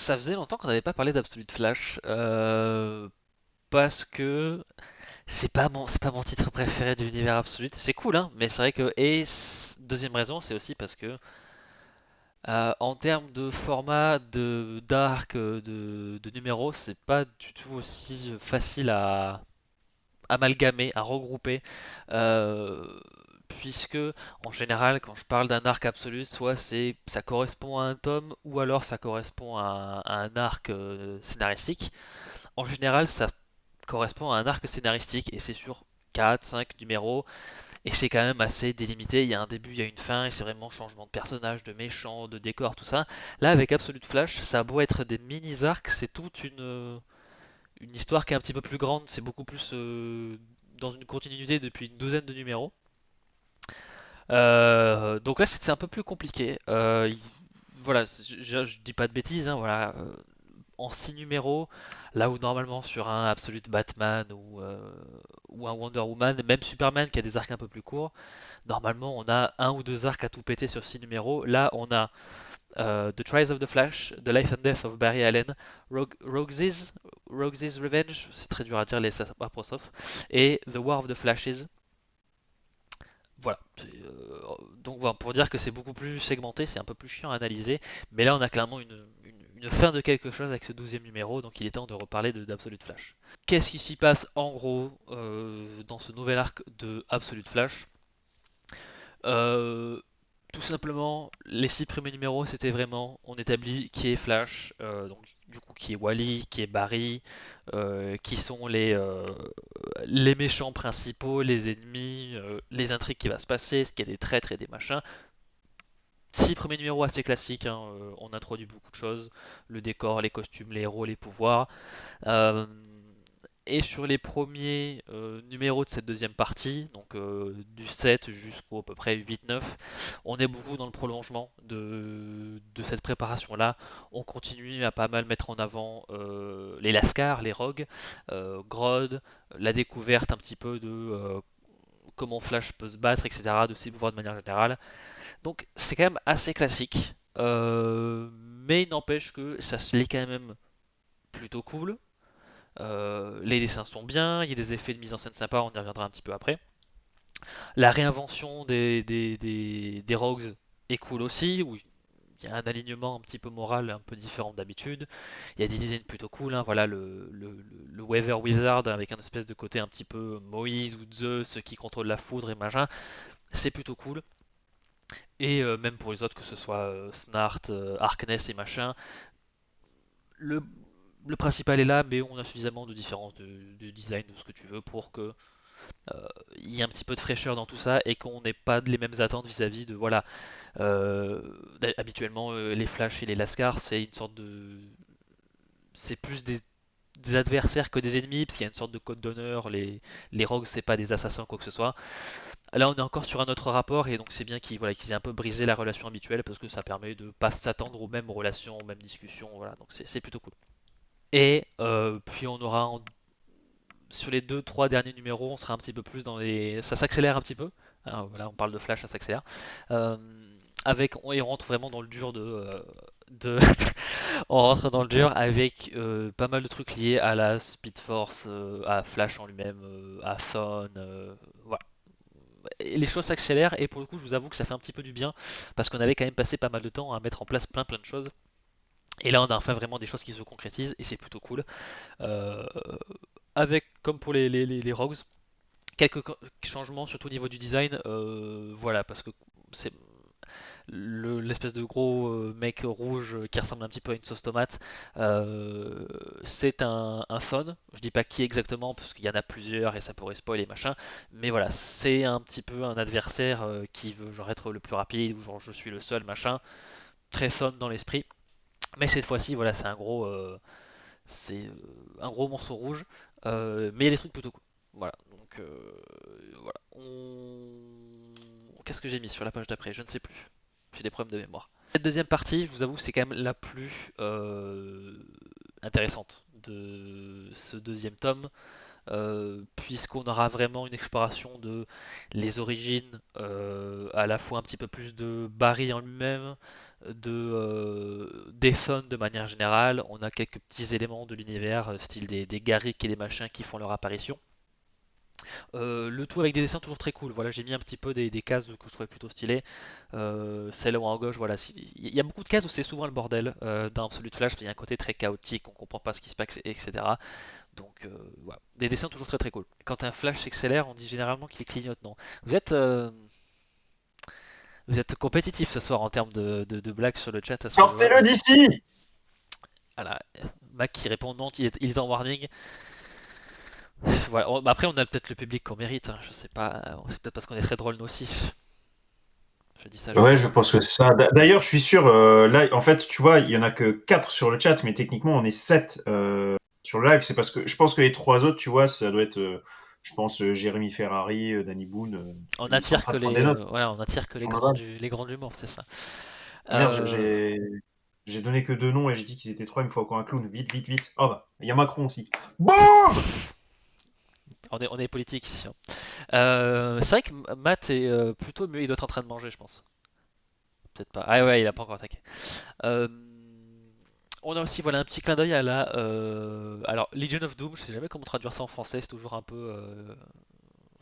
Ça faisait longtemps qu'on n'avait pas parlé d'Absolute Flash, parce que c'est pas mon titre préféré de l'univers Absolute. C'est cool, hein, mais c'est vrai que deuxième raison, c'est aussi parce que en termes de format, de d'arc, de numéros, c'est pas du tout aussi facile à amalgamer, à regrouper, euh, puisque en général, quand je parle d'un arc absolu, soit ça correspond à un tome, ou alors ça correspond à un arc scénaristique. En général, ça correspond à un arc scénaristique et c'est sur 4, 5 numéros et c'est quand même assez délimité. Il y a un début, il y a une fin et c'est vraiment changement de personnage, de méchant, de décor, tout ça. Là, avec Absolute Flash, ça a beau être des mini-arcs, c'est toute une histoire qui est un petit peu plus grande. C'est beaucoup plus dans une continuité depuis une douzaine de numéros. Donc là, c'est un peu plus compliqué. Voilà, je dis pas de bêtises, hein, voilà. En 6 numéros, là où normalement sur un Absolute Batman ou un Wonder Woman, même Superman qui a des arcs un peu plus courts, normalement on a un ou deux arcs à tout péter sur 6 numéros. Là on a The Trials of the Flash, The Life and Death of Barry Allen, Rogue's Revenge, c'est très dur à dire les apostrophes, et The War of the Flashes. Voilà. Donc voilà, pour dire que c'est beaucoup plus segmenté, c'est un peu plus chiant à analyser, mais là on a clairement une fin de quelque chose avec ce 12e numéro, donc il est temps de reparler d'Absolute Flash. Qu'est-ce qui s'y passe en gros dans ce nouvel arc de Absolute Flash? Euh, Tout simplement, les 6 premiers numéros, c'était vraiment, on établit qui est Flash, donc du coup qui est Wally, qui est Barry, qui sont les méchants principaux, les ennemis, les intrigues qui va se passer, ce qu'il y a des traîtres et des machins. 6 premiers numéros assez classiques, hein, on introduit beaucoup de choses, le décor, les costumes, les héros, les pouvoirs. Euh, et sur les premiers numéros de cette deuxième partie, donc du 7 jusqu'au à peu près 8-9, on est beaucoup dans le prolongement de cette préparation-là. On continue à pas mal mettre en avant les Lascars, les Rogues, Grodd, la découverte un petit peu de comment Flash peut se battre, etc., de ses pouvoirs de manière générale. Donc c'est quand même assez classique, mais il n'empêche que ça se lit quand même plutôt cool. Les dessins sont bien, il y a des effets de mise en scène sympas, on y reviendra un petit peu après. La réinvention des Rogues est cool aussi, où il y a un alignement un petit peu moral un peu différent d'habitude. Il y a des designs plutôt cool, hein, voilà le Weather Wizard avec un espèce de côté un petit peu Moïse ou Zeus qui contrôle la foudre et machin, c'est plutôt cool. Et même pour les autres, que ce soit Snart, Harkness et machin, le, le principal est là, mais on a suffisamment de différences de design, de ce que tu veux, pour que il y ait un petit peu de fraîcheur dans tout ça et qu'on n'ait pas les mêmes attentes vis-à-vis de voilà. euh, Habituellement, les Flash et les Lascar, c'est une sorte de, c'est plus des adversaires que des ennemis, parce qu'il y a une sorte de code d'honneur. Les Rogues, c'est pas des assassins quoi que ce soit. Là, on est encore sur un autre rapport et donc c'est bien qu'ils voilà, qu'ils aient un peu brisé la relation habituelle parce que ça permet de pas s'attendre aux mêmes relations, aux mêmes discussions. Voilà, donc c'est plutôt cool. Et puis on aura sur les deux trois derniers numéros, on sera un petit peu plus dans les. Ça s'accélère un petit peu. Hein, voilà, on parle de Flash, ça s'accélère. Euh, et on rentre vraiment dans le dur de on rentre dans le dur avec pas mal de trucs liés à la Speed Force, à Flash en lui-même, à Thon. Voilà. Et les choses s'accélèrent et pour le coup, je vous avoue que ça fait un petit peu du bien parce qu'on avait quand même passé pas mal de temps à mettre en place plein de choses. Et là, on a enfin vraiment des choses qui se concrétisent et c'est plutôt cool. Euh, Avec, comme pour les Rogues, quelques changements, surtout au niveau du design. Voilà, parce que c'est l'espèce de gros mec rouge qui ressemble un petit peu à une sauce tomate. C'est un faune. Je dis pas qui exactement, parce qu'il y en a plusieurs et ça pourrait spoiler machin. Mais voilà, c'est un petit peu un adversaire qui veut genre être le plus rapide ou genre je suis le seul machin. Très fun dans l'esprit. Mais cette fois-ci, voilà, c'est un gros morceau rouge. Mais il y a des trucs plutôt cool. Voilà, donc voilà. Qu'est-ce que j'ai mis sur la page d'après? Je ne sais plus. J'ai des problèmes de mémoire. Cette deuxième partie, je vous avoue, c'est quand même la plus intéressante de ce deuxième tome, puisqu'on aura vraiment une exploration de les origines, à la fois un petit peu plus de Barry en lui-même, des fun de manière générale. On a quelques petits éléments de l'univers, style des Garrick et des machins qui font leur apparition. Le tout avec des dessins toujours très cool. Voilà, j'ai mis un petit peu des cases que je trouvais plutôt stylées. Celle en haut à gauche, voilà, il y a beaucoup de cases où c'est souvent le bordel dans Absolute Flash. Il y a un côté très chaotique, on comprend pas ce qui se passe, etc. Donc voilà, des dessins toujours très très cool. Quand un Flash s'accélère, on dit généralement qu'il clignote. Non, vous êtes euh, vous êtes compétitif ce soir en termes de blagues sur le chat à ce que je vois, Sortez-le mais d'ici! voilà, Mac qui répond non, il est en warning. Voilà. Bah après, on a peut-être le public qu'on mérite, hein. Je sais pas, c'est peut-être parce qu'on est très drôle nous aussi. Je dis ça, je dis Ouais, je rien. pense que c'est ça. D'ailleurs, je suis sûr, là, en fait, tu vois, il y en a que 4 sur le chat, mais techniquement, on est 7 sur le live. C'est parce que je pense que les trois autres, tu vois, ça doit être, je pense, Jérémy Ferrari, Danny Boone, On ils sont en attire train que de prendre des notes voilà, on attire que sur le live. les grands du l'humour, c'est ça. Ah merde, Euh, j'ai donné que deux noms et j'ai dit qu'ils étaient trois, il me faut encore un clown. Vite, vite, vite. Oh bah, il y a Macron aussi. Bon! on est politique ici, hein. C'est vrai que Matt est plutôt mieux, il doit être en train de manger, je pense. Peut-être pas. Ah ouais, il a pas encore attaqué. Euh, on a aussi voilà un petit clin d'œil à la. Alors Legion of Doom, je sais jamais comment traduire ça en français, c'est toujours un peu.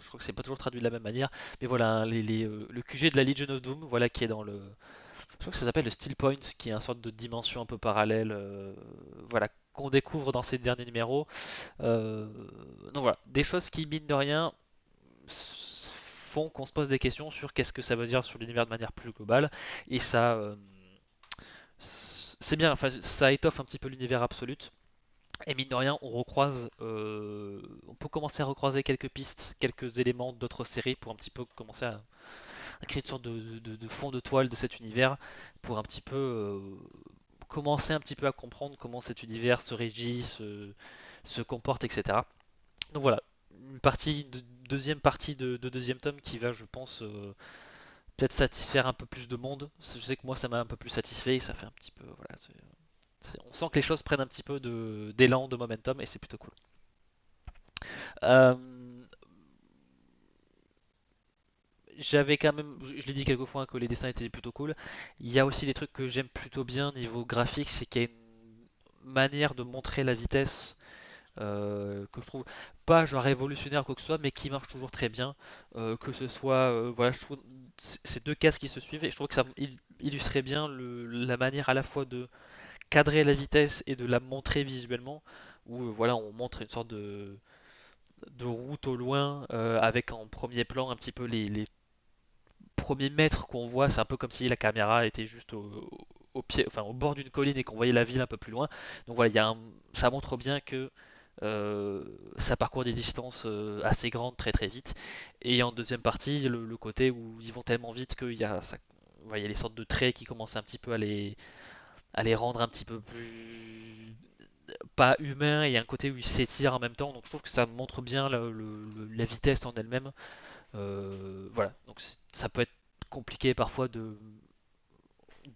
Je crois que c'est pas toujours traduit de la même manière, mais voilà hein, le QG de la Legion of Doom, voilà qui est dans le. Je crois que ça s'appelle le Steel Point, qui est une sorte de dimension un peu parallèle, voilà qu'on découvre dans ces derniers numéros. Euh, donc voilà, des choses qui mine de rien font qu'on se pose des questions sur qu'est-ce que ça veut dire sur l'univers de manière plus globale, et ça. C'est bien, enfin, ça étoffe un petit peu l'univers absolu. Et mine de rien, on peut commencer à recroiser quelques pistes, quelques éléments d'autres séries pour un petit peu commencer à créer une sorte de fond de toile de cet univers, pour un petit peu commencer un petit peu à comprendre comment cet univers se régit, se comporte, etc. Donc voilà, deuxième partie de deuxième tome qui va, je pense, peut-être satisfaire un peu plus de monde. Je sais que moi, ça m'a un peu plus satisfait et ça fait un petit peu, voilà, on sent que les choses prennent un petit peu d'élan, de momentum et c'est plutôt cool. Euh, J'avais quand même, je l'ai dit quelques fois, hein, que les dessins étaient plutôt cool. Il y a aussi des trucs que j'aime plutôt bien niveau graphique, c'est qu'il y a une manière de montrer la vitesse que je trouve pas genre révolutionnaire ou quoi que ce soit, mais qui marche toujours très bien. Que ce soit, voilà, je trouve ces deux cases qui se suivent et je trouve que ça illustrait bien la manière à la fois de cadrer la vitesse et de la montrer visuellement, où voilà, on montre une sorte de route au loin avec en premier plan un petit peu les premiers mètres qu'on voit. C'est un peu comme si la caméra était juste au pied, enfin, au bord d'une colline et qu'on voyait la ville un peu plus loin. Donc voilà, ça montre bien que ça parcourt des distances assez grandes très très vite. Et en deuxième partie, le côté où ils vont tellement vite qu'il y a il y a les sortes de traits qui commencent un petit peu à les rendre un petit peu plus pas humains, et il y a un côté où ils s'étirent en même temps. Donc je trouve que ça montre bien la vitesse en elle-même. Voilà, donc ça peut être compliqué parfois de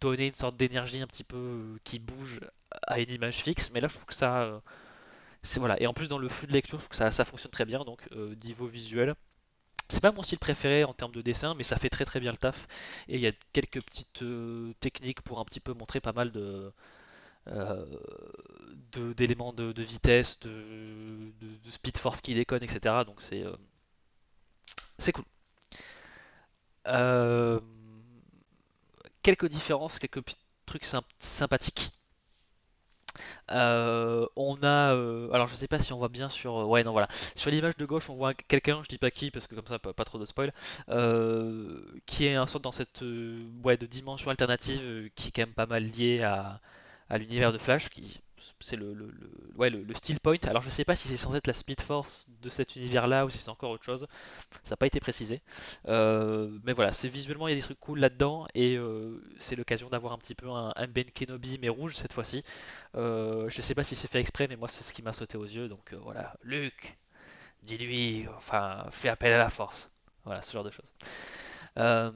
donner une sorte d'énergie un petit peu qui bouge à une image fixe, mais là je trouve que ça, c'est voilà. Et en plus dans le flux de lecture, je trouve que ça fonctionne très bien. Donc niveau visuel, c'est pas mon style préféré en termes de dessin, mais ça fait très très bien le taf. Et il y a quelques petites techniques pour un petit peu montrer pas mal euh, d'éléments de vitesse, de speed force qui déconne, etc. Donc c'est cool. Euh, Quelques différences, quelques petits trucs sympathiques. Alors je sais pas si on voit bien sur, ouais non voilà, sur l'image de gauche on voit quelqu'un, je dis pas qui parce que comme ça pas trop de spoil, qui est un sorte dans cette ouais de dimension alternative qui est quand même pas mal liée à l'univers de Flash, qui c'est ouais, le Steel Point. Alors je sais pas si c'est censé être la Speed Force de cet univers là ou si c'est encore autre chose. Ça n'a pas été précisé. Mais voilà, c'est visuellement, il y a des trucs cool là-dedans. Et c'est l'occasion d'avoir un petit peu un Ben Kenobi, mais rouge cette fois-ci. Je sais pas si c'est fait exprès, mais moi, c'est ce qui m'a sauté aux yeux. Donc voilà, Luke, dis-lui, enfin, fais appel à la force. Voilà, ce genre de choses. Euh,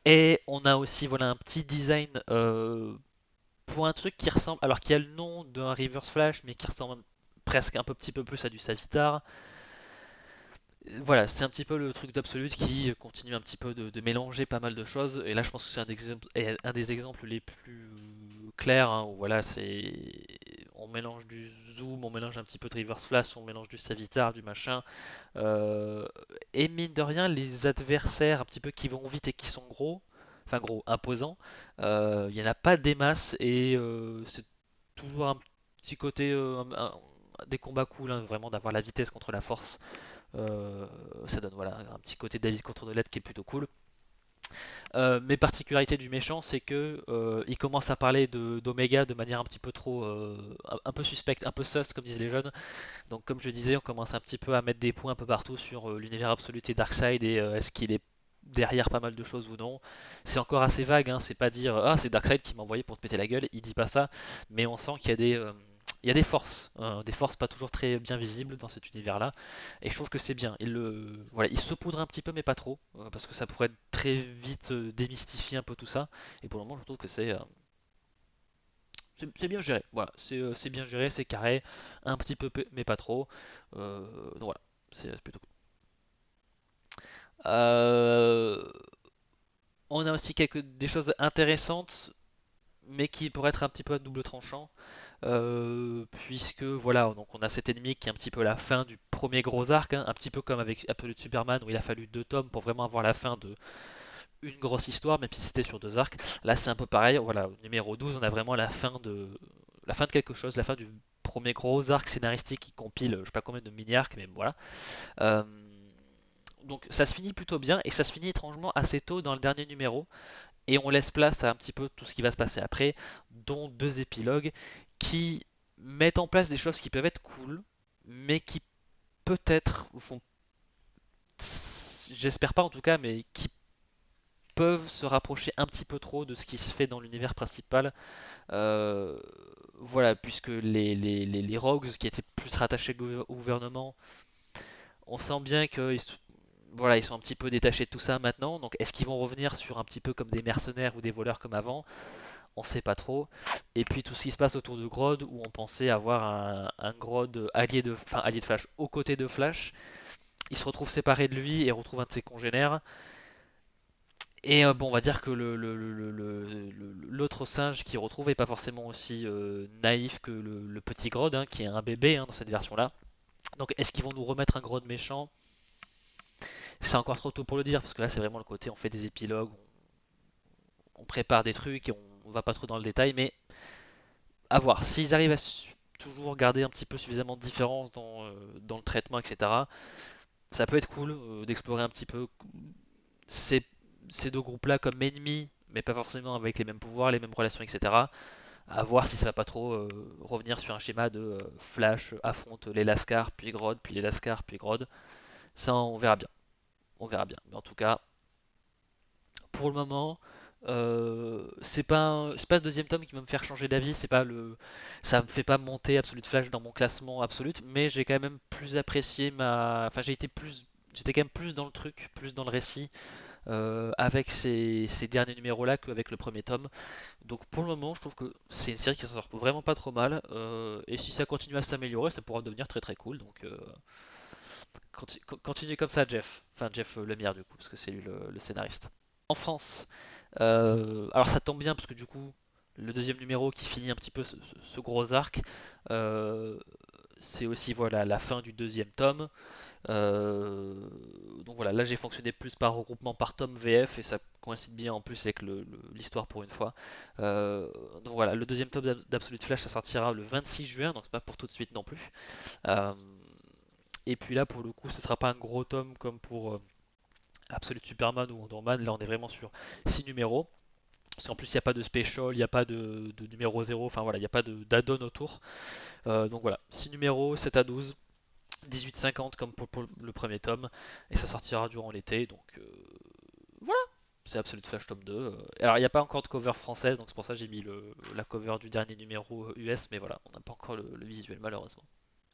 et on a aussi voilà, un petit design pour un truc qui ressemble, alors qui a le nom d'un Reverse Flash, mais qui ressemble presque un peu, petit peu plus à du Savitar. Voilà, c'est un petit peu le truc d'Absolute qui continue un petit peu de mélanger pas mal de choses. Et là, je pense que c'est un des exemples les plus clairs, hein, où voilà, on mélange du zoom, on mélange un petit peu de reverse flash, on mélange du savitar, du machin. Euh, et mine de rien, les adversaires un petit peu qui vont vite et qui sont gros, enfin gros, imposants, il n'y en a pas des masses et c'est toujours un petit côté des combats cool, hein, vraiment d'avoir la vitesse contre la force. Euh, Ça donne voilà un petit côté David contre Donlet qui est plutôt cool. Mais particularité du méchant, c'est que il commence à parler d'Omega de manière un petit peu trop, un peu suspecte, un peu sus comme disent les jeunes. Donc comme je disais, on commence un petit peu à mettre des points un peu partout sur l'univers absolu et Darkseid et est-ce qu'il est derrière pas mal de choses ou non. C'est encore assez vague, hein, c'est pas dire ah c'est Darkseid qui m'a envoyé pour te péter la gueule, il dit pas ça, mais on sent qu'il y a il y a des forces pas toujours très bien visibles dans cet univers-là, et je trouve que c'est bien. Voilà, il saupoudre un petit peu, mais pas trop, parce que ça pourrait très vite démystifier un peu tout ça. Et pour le moment, je trouve que c'est bien géré. Voilà, c'est bien géré, c'est carré, un petit peu, mais pas trop. Donc voilà, c'est plutôt cool. Euh, on a aussi des choses intéressantes, mais qui pourraient être un petit peu à double tranchant. Puisque voilà, donc on a cet ennemi qui est un petit peu la fin du premier gros arc, hein, un petit peu comme avec Absolute Superman où il a fallu 2 tomes pour vraiment avoir la fin de une grosse histoire, même si c'était sur 2 arcs. Là c'est un peu pareil, voilà, au numéro 12 on a vraiment la fin de quelque chose, la fin du premier gros arc scénaristique qui compile je sais pas combien de mini-arcs, mais voilà. Euh, donc ça se finit plutôt bien et ça se finit étrangement assez tôt dans le dernier numéro et on laisse place à un petit peu tout ce qui va se passer après, dont 2 épilogues qui mettent en place des choses qui peuvent être cool, mais qui peut-être font, j'espère pas en tout cas, mais qui peuvent se rapprocher un petit peu trop de ce qui se fait dans l'univers principal. Euh, voilà, puisque les Rogues qui étaient plus rattachés au gouvernement, on sent bien qu'ils voilà, ils sont un petit peu détachés de tout ça maintenant. Donc est-ce qu'ils vont revenir sur un petit peu comme des mercenaires ou des voleurs comme avant? On sait pas trop. Et puis tout ce qui se passe autour de Grodd, où on pensait avoir un Grodd allié de Flash aux côtés de Flash. Il se retrouve séparé de lui et retrouve un de ses congénères. Et bon, on va dire que l'autre singe qu'il retrouve est pas forcément aussi naïf que le petit Grodd, hein, qui est un bébé hein, dans cette version-là. Donc est-ce qu'ils vont nous remettre un Grodd méchant? C'est encore trop tôt pour le dire, parce que là c'est vraiment le côté on fait des épilogues, on prépare des trucs et on va pas trop dans le détail, mais à voir. S'ils arrivent à toujours garder un petit peu suffisamment de différence dans le traitement, etc., ça peut être cool d'explorer un petit peu ces, ces 2 groupes-là comme ennemis, mais pas forcément avec les mêmes pouvoirs, les mêmes relations, etc. À voir si ça va pas trop revenir sur un schéma de Flash affronte les Lascars, puis Grodd, puis les Lascars, puis Grodd. Ça, on verra bien. On verra bien. Mais en tout cas, pour le moment, c'est pas ce deuxième tome qui va me faire changer d'avis. Ça me fait pas monter Absolute Flash dans mon classement Absolute, mais j'ai quand même plus apprécié enfin j'étais quand même plus dans le truc, plus dans le récit avec ces derniers numéros là qu'avec le premier tome. Donc pour le moment, je trouve que c'est une série qui s'en sort vraiment pas trop mal. Et si ça continue à s'améliorer, ça pourra devenir très très cool. Donc continue comme ça, Jeff. Enfin Jeff Lemire du coup, parce que c'est lui le scénariste. En France, alors ça tombe bien parce que du coup, le deuxième numéro qui finit un petit peu ce gros arc, euh, c'est aussi voilà la fin du deuxième tome. Euh, donc voilà, là j'ai fonctionné plus par regroupement par tome VF et ça coïncide bien en plus avec l'histoire pour une fois. Euh, donc voilà, le deuxième tome d'Absolute Flash ça sortira le 26 juin, donc c'est pas pour tout de suite non plus. Euh, et puis là pour le coup, ce sera pas un gros tome comme pour Absolute Superman ou Wonder Man. Là on est vraiment sur 6 numéros. Parce qu'en plus, il n'y a pas de special, il n'y a pas de numéro zéro, enfin voilà, il n'y a pas d'add-on autour. Donc voilà, 6 numéros, 7 à 12, 18,50 comme pour le premier tome, et ça sortira durant l'été, donc voilà, c'est Absolute Flash tome 2. Alors il n'y a pas encore de cover française, donc c'est pour ça que j'ai mis la cover du dernier numéro US, mais voilà, on n'a pas encore le visuel malheureusement.